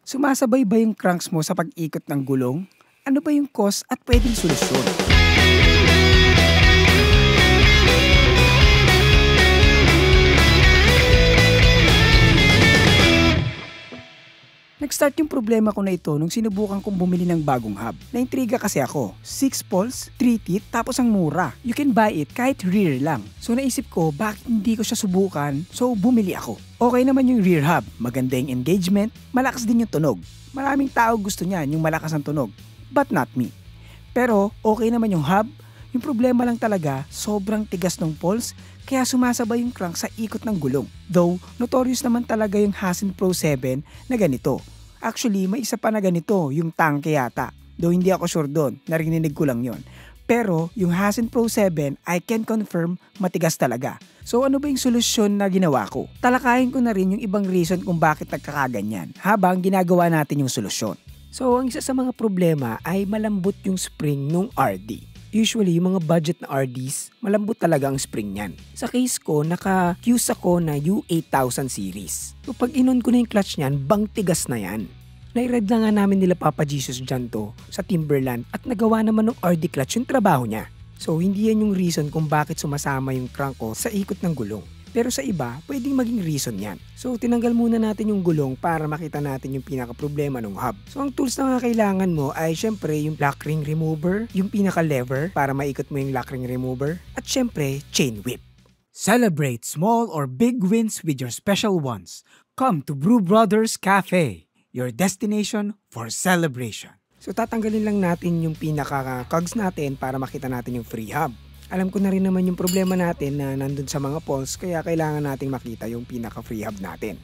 Sumasabay ba yung cranks mo sa pag-ikot ng gulong? Ano ba yung cause at pwedeng solusyon? Nag-start yung problema ko na ito nung sinubukan kong bumili ng bagong hub. Naintriga kasi ako. 6 poles, 3 teeth, tapos ang mura. You can buy it kahit rear lang. So naisip ko, bakit hindi ko siya subukan? So bumili ako. Okay naman yung rear hub. Maganda yung engagement, malakas din yung tunog. Maraming tao gusto niyan, yung malakas ang tunog. But not me. Pero okay naman yung hub. Yung problema lang talaga, sobrang tigas ng poles, kaya sumasabay yung crank sa ikot ng gulong. Though, notorious naman talaga yung Hasen Pro 7 na ganito. Actually, may isa pa na ganito, yung tangke yata. Though hindi ako sure doon, narinig ko lang yon. Pero yung Hasen Pro 7, I can confirm matigas talaga. So ano ba yung solusyon na ginawa ko? Talakayin ko na rin yung ibang reason kung bakit nagkakaganyan habang ginagawa natin yung solusyon. So ang isa sa mga problema ay malambot yung spring nung RD. Usually, yung mga budget na RDs, malambot talaga ang spring niyan. Sa case ko, naka-fuse ako na U8000 series. So pag inon ko na yung clutch niyan, bang tigas na yan. Nairide na nga namin nila Papa Jesus dyan to sa Timberland at nagawa naman ng RD clutch yung trabaho niya. So hindi yan yung reason kung bakit sumasama yung crank ko sa ikot ng gulong. Pero sa iba, pwedeng maging reason yan. So tinanggal muna natin yung gulong para makita natin yung pinaka-problema ng hub. So ang tools na kailangan mo ay syempre yung lock ring remover, yung pinaka-lever para maikot mo yung lock ring remover, at syempre chain whip. Celebrate small or big wins with your special ones. Come to Brew Brothers Cafe, your destination for celebration. So tatanggalin lang natin yung pinaka-cogs natin para makita natin yung free hub. Alam ko na rin naman yung problema natin na nandun sa mga poles kaya kailangan nating makita yung pinaka-free hub natin.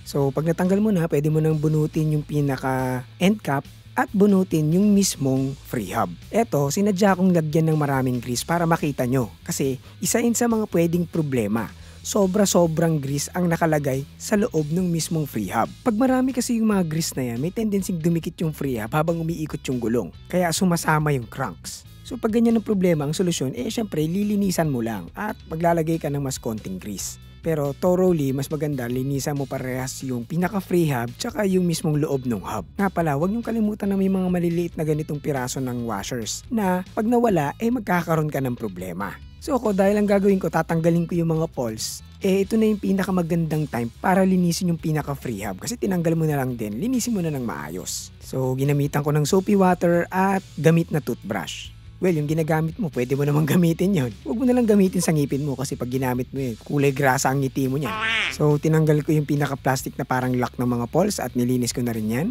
So pag natanggal mo na, pwede mo nang bunutin yung pinaka-end cap at bunutin yung mismong free hub. Eto, sinadya kong lagyan ng maraming grease para makita nyo kasi isa yun sa mga pwedeng problema. Sobra-sobrang grease ang nakalagay sa loob ng mismong free hub. Pag marami kasi yung mga grease na yan, may tendency dumikit yung free hub habang umiikot yung gulong. Kaya sumasama yung cranks. So pag ganyan ang problema, ang solusyon, syempre lilinisan mo lang at maglalagay ka ng mas konting grease. Pero thoroughly, mas maganda linisan mo parehas yung pinaka-free hub tsaka yung mismong loob ng hub. Nga pala, huwag niyong kalimutan na may mga maliliit na ganitong piraso ng washers na pag nawala, magkakaroon ka ng problema. So ako, dahil ang gagawin ko, tatanggalin ko yung mga poles, ito na yung pinakamagandang time para linisin yung pinaka-free hub kasi tinanggal mo na lang din, linisin mo na ng maayos. So ginamitan ko ng soapy water at gamit na toothbrush. Well, yung ginagamit mo, pwede mo namang gamitin yun. Huwag mo na lang gamitin sa ngipin mo kasi pag ginamit mo kulay grasa ang ngiti mo niyan. So, tinanggal ko yung pinaka-plastic na parang lock ng mga poles at nilinis ko na rin yan.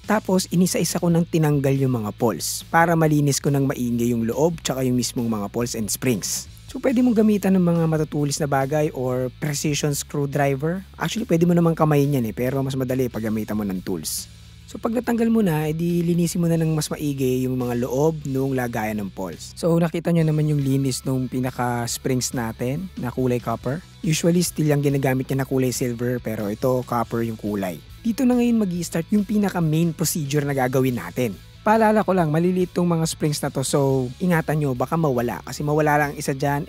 Tapos, inisa-isa ko nang tinanggal yung mga poles para malinis ko ng maigi yung loob tsaka yung mismong mga poles and springs. So, pwede mong gamitan ng mga matutulis na bagay or precision screwdriver. Actually, pwede mo namang kamayin yan pero mas madali pag gamitan mo ng tools. So pag natanggal mo na, edi linisin mo na ng mas maigi yung mga loob nung lagayan ng poles. So nakita nyo naman yung linis nung pinaka-springs natin na kulay copper. Usually steel yung ginagamit niya na kulay silver pero ito copper yung kulay. Dito na ngayon mag-i-start yung pinaka-main procedure na gagawin natin. Paalala ko lang, maliliit tong mga springs na to so ingatan nyo baka mawala. Kasi mawala lang isa dyan,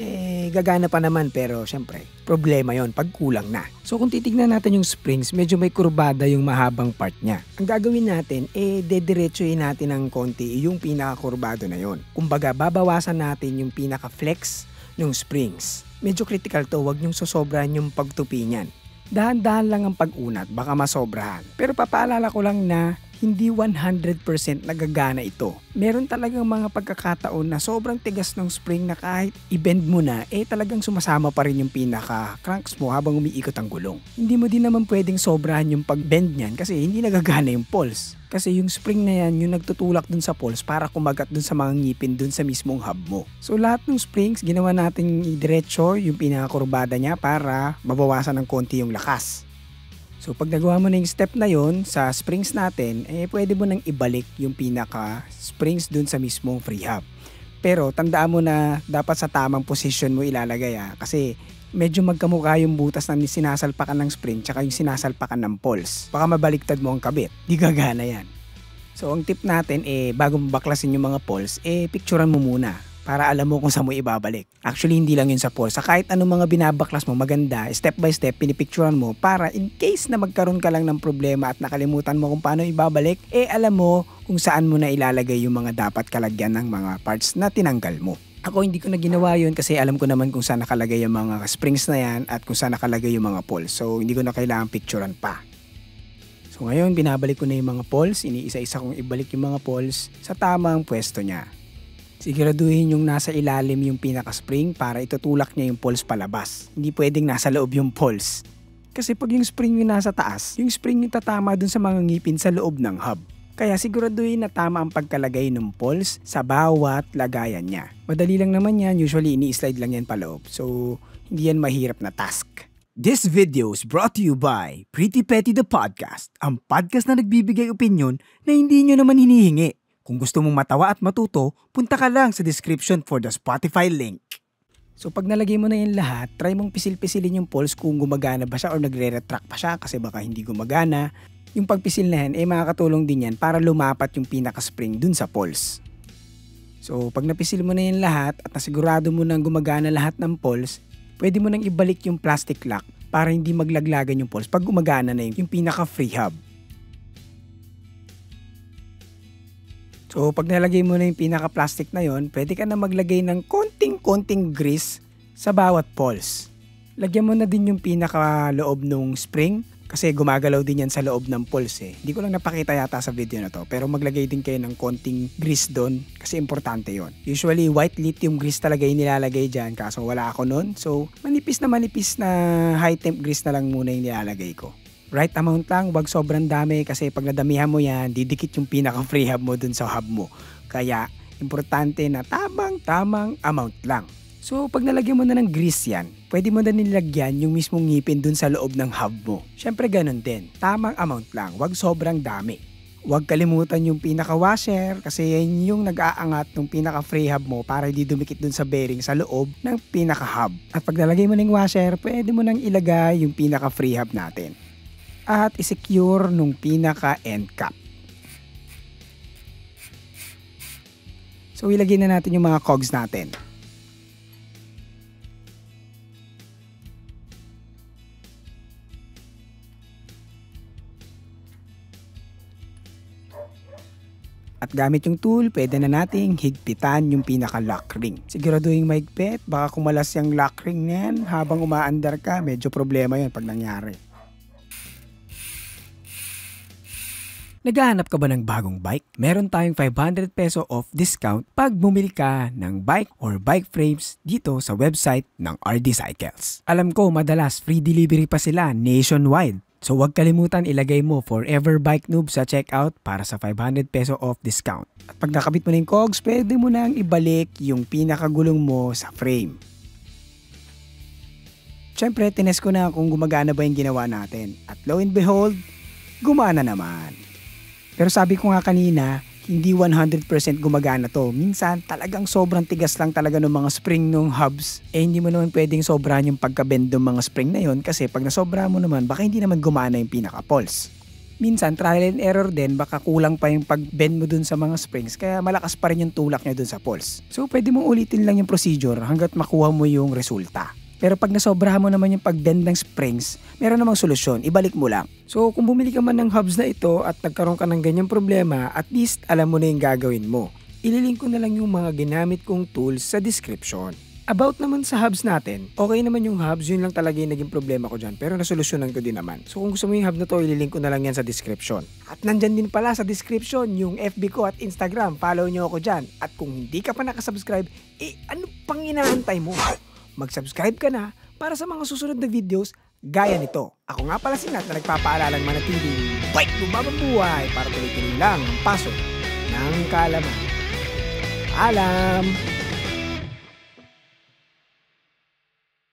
gagana pa naman pero syempre problema yon pag kulang na. So kung titignan natin yung springs, medyo may kurbada yung mahabang part niya. Ang gagawin natin, dediretsuhin natin ng konti yung pinaka-kurbado na yon. Kumbaga babawasan natin yung pinaka-flex ng springs. Medyo critical to, wag nyong sosobrahan yung pagtupi niyan. Dahan-dahan lang ang pag-unat, baka masobrahan. Pero papaalala ko lang na hindi 100% nagagana ito. Meron talagang mga pagkakataon na sobrang tigas ng spring na kahit i-bend mo na, talagang sumasama pa rin yung pinaka-cranks mo habang umiikot ang gulong. Hindi mo din naman pwedeng sobrahan yung pag-bend niyan kasi hindi nagagana yung poles. Kasi yung spring na yan, yung nagtutulak dun sa poles para kumagat dun sa mga ngipin dun sa mismong hub mo. So lahat ng springs, ginawa natin diretso yung pinaka-kurbada niya para mabawasan ng konti yung lakas. So pag nagawa mo na yung step na yon sa springs natin, pwede mo nang ibalik yung pinaka-springs dun sa mismong free hub. Pero tandaan mo na dapat sa tamang position mo ilalagay kasi medyo magkamukha yung butas na sinasalpakan ng spring tsaka yung sinasalpakan ng poles. Baka mabaliktad mo ang kabit, di gagana yan. So ang tip natin bago mo baklasin yung mga poles, picturean mo muna para alam mo kung saan mo ibabalik. Actually, hindi lang yun sa pulse. Sa kahit anong mga binabaklas mo, maganda, step by step, pinipicturean mo para in case na magkaroon ka lang ng problema at nakalimutan mo kung paano ibabalik, alam mo kung saan mo na ilalagay yung mga dapat kalagyan ng mga parts na tinanggal mo. Ako hindi ko na ginawa yun kasi alam ko naman kung saan nakalagay yung mga springs na yan at kung saan nakalagay yung mga pulse. So, hindi ko na kailangan picturean pa. So, ngayon, binabalik ko na yung mga pulse. Iniisa-isa kong ibalik yung mga pulse sa tamang pwesto niya. Siguraduhin yung nasa ilalim yung pinaka-spring para itutulak niya yung pulse palabas. Hindi pwedeng nasa loob yung pulse. Kasi pag yung spring yung nasa taas, yung spring yung tatama dun sa mga ngipin sa loob ng hub. Kaya siguraduhin na tama ang pagkalagay ng pulse sa bawat lagayan niya. Madali lang naman yan, usually ini-slide lang yan paloob. So, hindi yan mahirap na task. This video is brought to you by Pretty Petty the Podcast, ang podcast na nagbibigay opinyon na hindi nyo naman hinihingi. Kung gusto mong matawa at matuto, punta ka lang sa description for the Spotify link. So pag nalagay mo na yung lahat, try mong pisil-pisilin yung pulse kung gumagana ba siya or nagre-retract pa siya kasi baka hindi gumagana. Yung pagpisil na yan, makakatulong din yan para lumapat yung pinaka-spring dun sa pulse. So pag napisil mo na yung lahat at nasigurado mo nang gumagana lahat ng pulse, pwede mo nang ibalik yung plastic lock para hindi maglaglagan yung pulse pag gumagana na yung pinaka-free hub. So pag nalagay mo na yung pinaka-plastic na yon, pwede ka na maglagay ng konting grease sa bawat pulse. Lagyan mo na din yung pinaka-loob ng spring kasi gumagalaw din yan sa loob ng pulse. Hindi ko lang napakita yata sa video na to pero maglagay din kayo ng konting grease doon kasi importante yon. Usually white lithium grease talaga yung nilalagay dyan kaso wala ako nun. So manipis na high temp grease na lang muna yung nilalagay ko. Right amount lang, wag sobrang dami kasi pag nadamihan mo yan, didikit yung pinaka-free hub mo dun sa hub mo. Kaya, importante na tamang amount lang. So, pag nalagyan mo na ng grease yan, pwede mo na nilagyan yung mismong ngipin dun sa loob ng hub mo. Syempre ganun din, tamang amount lang, wag sobrang dami. Huwag kalimutan yung pinaka-washer kasi yan yung nag-aangat ng pinaka-free hub mo para hindi dumikit dun sa bearing sa loob ng pinaka-hub. At pag nalagay mo ng washer, pwede mo nang ilagay yung pinaka-free hub natin. At isecure nung pinaka-end cap. So ilagay na natin yung mga cogs natin. At gamit yung tool, pwede na nating higpitan yung pinaka-lock ring. Siguraduhin mahigpit, baka kumalas yung lock ring na yan habang umaandar ka, medyo problema yun pag nangyari. Naghahanap ka ba ng bagong bike? Meron tayong 500 peso off discount pag bumili ka ng bike or bike frames dito sa website ng RD Cycles. Alam ko madalas free delivery pa sila nationwide. So huwag kalimutan ilagay mo Forever Bike Noob sa checkout para sa 500 peso off discount. At pag nakabit mo na yung cogs, pwede mo nang ibalik yung pinakagulong mo sa frame. Siyempre, tinest ko na kung gumagana ba yung ginawa natin. At lo and behold, gumana naman. Pero sabi ko nga kanina, hindi 100% gumagana to. Minsan talagang sobrang tigas lang talaga ng mga spring ng hubs. Hindi mo naman pwedeng sobrahan yung pagka-bend ng mga spring na yon kasi pag nasobra mo naman, baka hindi naman gumana yung pinaka-pulse. Minsan trial and error din, baka kulang pa yung pag-bend mo dun sa mga springs kaya malakas pa rin yung tulak niya dun sa pulse. So pwede mong ulitin lang yung procedure hanggat makuha mo yung resulta. Pero pag nasobrahan mo naman yung pag-bend ng springs, meron namang solusyon, ibalik mo lang. So kung bumili ka man ng hubs na ito at nagkaroon ka ng ganyang problema, at least alam mo na yung gagawin mo. Ililink ko na lang yung mga ginamit kong tools sa description. About naman sa hubs natin, okay naman yung hubs, yun lang talaga yung naging problema ko dyan, pero nasolusyonan ko din naman. So kung gusto mo yung hub na to, ililink ko na lang yan sa description. At nandyan din pala sa description yung FB ko at Instagram, follow nyo ako dyan. At kung hindi ka pa nakasubscribe, ano pang inaantay mo? Mag-subscribe ka na para sa mga susunod na videos gaya nito. Ako nga pala si Nat na nagpapaalalang manatiling bike lumabang buhay para tuloy-tuloy lang ang paso ng kaalaman. Alam!